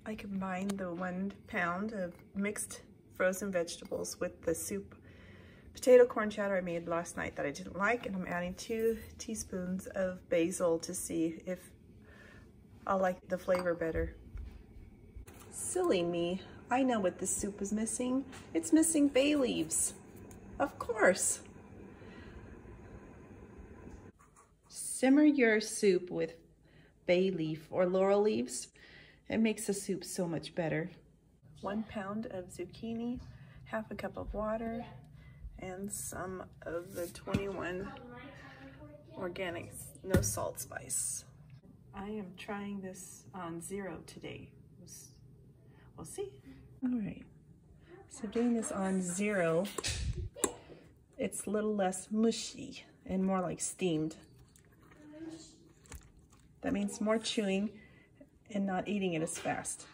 I combined the 1 pound of mixed frozen vegetables with the soup potato corn chowder I made last night that I didn't like, and I'm adding 2 teaspoons of basil to see if I'll like the flavor better. Silly me, I know what this soup is missing. It's missing bay leaves. Of course. Simmer your soup with bay leaf or laurel leaves. It makes the soup so much better. 1 pound of zucchini, half a cup of water, and some of the 21 organic no salt spice. I am trying this on 0 today. We'll see. All right, so doing this on 0, it's a little less mushy and more like steamed. That means more chewing and not eating it as fast,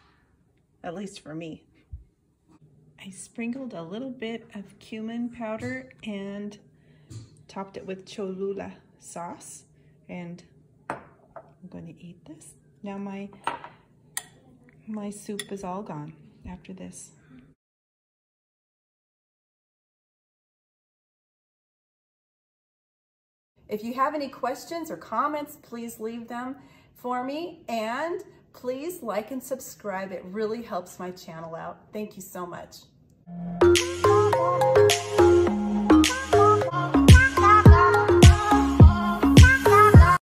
at least for me. I sprinkled a little bit of cumin powder and topped it with cholula sauce, and I'm going to eat this. Now my soup is all gone after this. If you have any questions or comments, please leave them for me, and please like and subscribe. It really helps my channel out. Thank you so much.